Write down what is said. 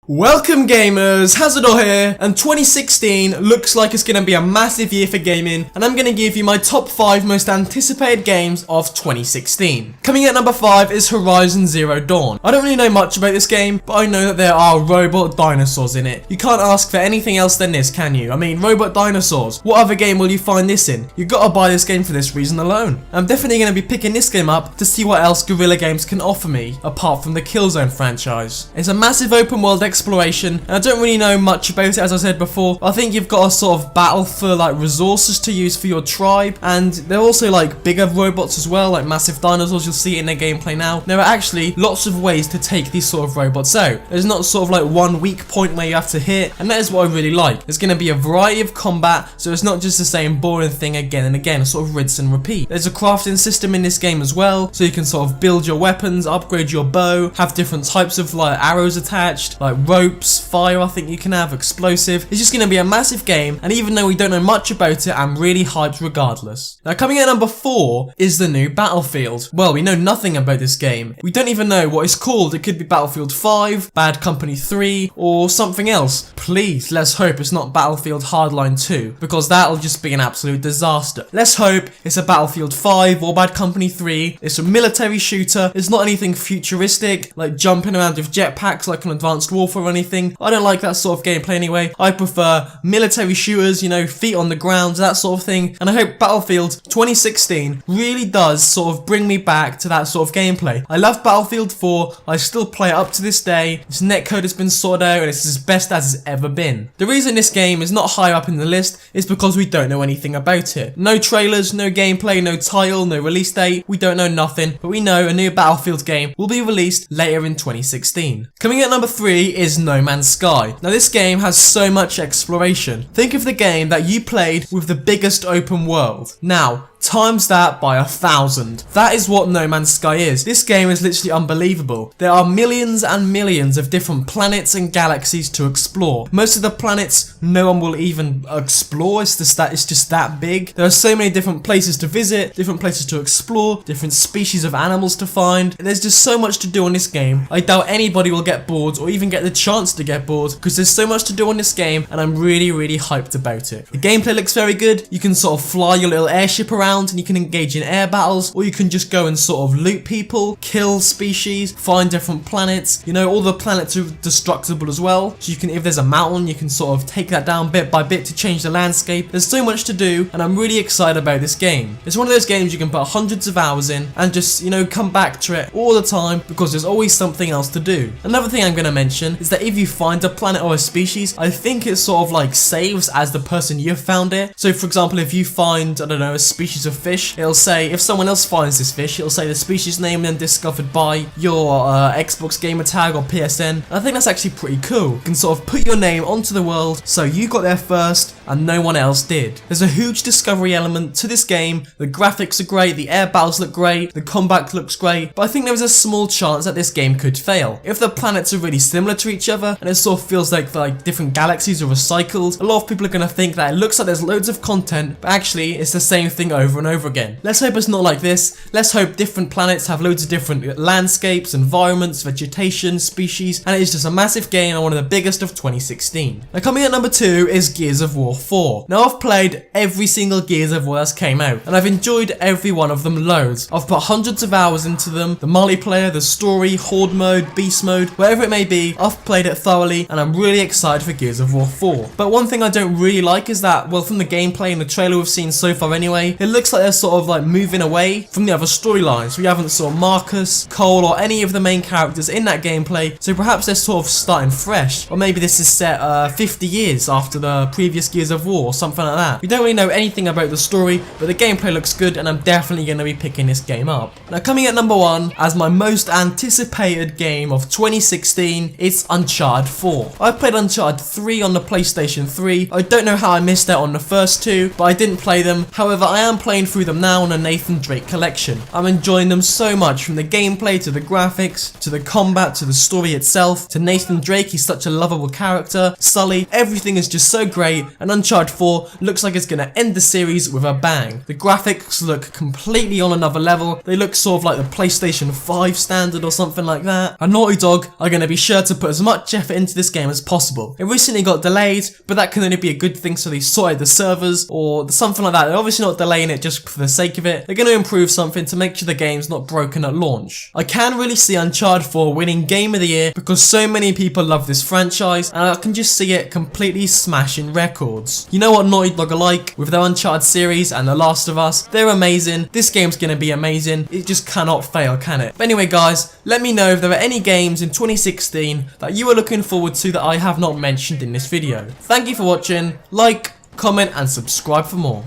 Welcome gamers, Hazardor here, and 2016 looks like it's going to be a massive year for gaming, and I'm going to give you my top 5 most anticipated games of 2016. Coming at number 5 is Horizon Zero Dawn. I don't really know much about this game, but I know that there are robot dinosaurs in it. You can't ask for anything else than this, can you? I mean, robot dinosaurs. What other game will you find this in? You gotta buy this game for this reason alone. I'm definitely going to be picking this game up to see what else Guerrilla Games can offer me, apart from the Killzone franchise. It's a massive open world exploration, and I don't really know much about it, as I said before. I think you've got a sort of battle for like resources to use for your tribe, and there are also like bigger robots as well, like massive dinosaurs. You'll see it in their gameplay now. There are actually lots of ways to take these sort of robots out. There's not sort of like one weak point where you have to hit, and that is what I really like. There's going to be a variety of combat, so it's not just the same boring thing again and again, sort of rinse and repeat. There's a crafting system in this game as well, so you can sort of build your weapons, upgrade your bow, have different types of like arrows attached, like ropes, fire I think you can have, explosive. It's just going to be a massive game, and even though we don't know much about it, I'm really hyped regardless. Now coming at number 4 is the new Battlefield. Well, we know nothing about this game. We don't even know what it's called. It could be Battlefield 5, Bad Company 3, or something else. Please, let's hope it's not Battlefield Hardline 2, because that'll just be an absolute disaster. Let's hope it's a Battlefield 5 or Bad Company 3. It's a military shooter. It's not anything futuristic, like jumping around with jetpacks like an Advanced Warfare or anything. I don't like that sort of gameplay anyway. I prefer military shooters, you know, feet on the ground, that sort of thing. And I hope Battlefield 2016 really does sort of bring me back to that sort of gameplay. I love Battlefield 4. I still play it up to this day. Its netcode has been sorted out, and it's as best as it's ever been. The reason this game is not high up in the list is because we don't know anything about it. No trailers, no gameplay, no title, no release date. We don't know nothing, but we know a new Battlefield game will be released later in 2016. Coming at number 3 is No Man's Sky. Now this game has so much exploration. Think of the game that you played with the biggest open world. Now, times that by 1,000. That is what No Man's Sky is. This game is literally unbelievable. There are millions and millions of different planets and galaxies to explore. Most of the planets no one will even explore. It's just that big. There are so many different places to visit, different places to explore, different species of animals to find. And there's just so much to do on this game. I doubt anybody will get bored or even get the chance to get bored, because there's so much to do on this game, and I'm really hyped about it. The gameplay looks very good. You can sort of fly your little airship around, and you can engage in air battles, or you can just go and sort of loot people, kill species, find different planets. You know, all the planets are destructible as well, so you can, if there's a mountain, you can sort of take that down bit by bit to change the landscape. There's so much to do, and I'm really excited about this game. It's one of those games you can put hundreds of hours in and just, you know, come back to it all the time, because there's always something else to do. Another thing I'm going to mention is that if you find a planet or a species, I think it sort of like saves as the person you've found it. So for example, if you find, I don't know, a species of fish, it'll say, if someone else finds this fish, it'll say the species name and then discovered by your Xbox gamer tag or PSN. I think that's actually pretty cool. You can sort of put your name onto the world, so you got there first and no one else did. There's a huge discovery element to this game. The graphics are great, the air battles look great, the combat looks great, but I think there is a small chance that this game could fail. If the planets are really similar to each other and it sort of feels like different galaxies are recycled, a lot of people are going to think that it looks like there's loads of content, but actually it's the same thing over and over again. Let's hope it's not like this. Let's hope different planets have loads of different landscapes, environments, vegetation, species, and it is just a massive game and one of the biggest of 2016. Now coming at number 2 is Gears of War 4. Now I've played every single Gears of War that's came out, and I've enjoyed every one of them loads. I've put hundreds of hours into them. The multiplayer, the story, horde mode, beast mode, whatever it may be, I've played it thoroughly, and I'm really excited for Gears of War 4. But one thing I don't really like is that, well, from the gameplay and the trailer we've seen so far anyway, it looks like they're sort of like moving away from the other storylines. We haven't saw Marcus, Cole, or any of the main characters in that gameplay, so perhaps they're sort of starting fresh, or maybe this is set 50 years after the previous Gears of War, or something like that. We don't really know anything about the story, but the gameplay looks good, and I'm definitely going to be picking this game up. Now coming at number 1 as my most anticipated game of 2016, it's Uncharted 4. I played Uncharted 3 on the PlayStation 3. I don't know how I missed out on the first 2, but I didn't play them. However, I am playing through them now on the Nathan Drake collection. I'm enjoying them so much, from the gameplay to the graphics to the combat to the story itself to Nathan Drake. He's such a lovable character. Sully, everything is just so great, and Uncharted 4 looks like it's gonna end the series with a bang. The graphics look completely on another level. They look sort of like the PlayStation 5 standard or something like that. And Naughty Dog are gonna be sure to put as much effort into this game as possible. It recently got delayed, but that can only be a good thing, so they sorted the servers or something like that. They're obviously not delaying it just for the sake of it. They're gonna improve something to make sure the game's not broken at launch. I can really see Uncharted 4 winning Game of the Year because so many people love this franchise, and I can just see it completely smashing records. You know what Naughty Dog are like with their Uncharted series and The Last of Us. They're amazing. This game's gonna be amazing. It just cannot fail, can it? But anyway guys, let me know if there are any games in 2016 that you are looking forward to that I have not mentioned in this video. Thank you for watching. Like, comment and subscribe for more.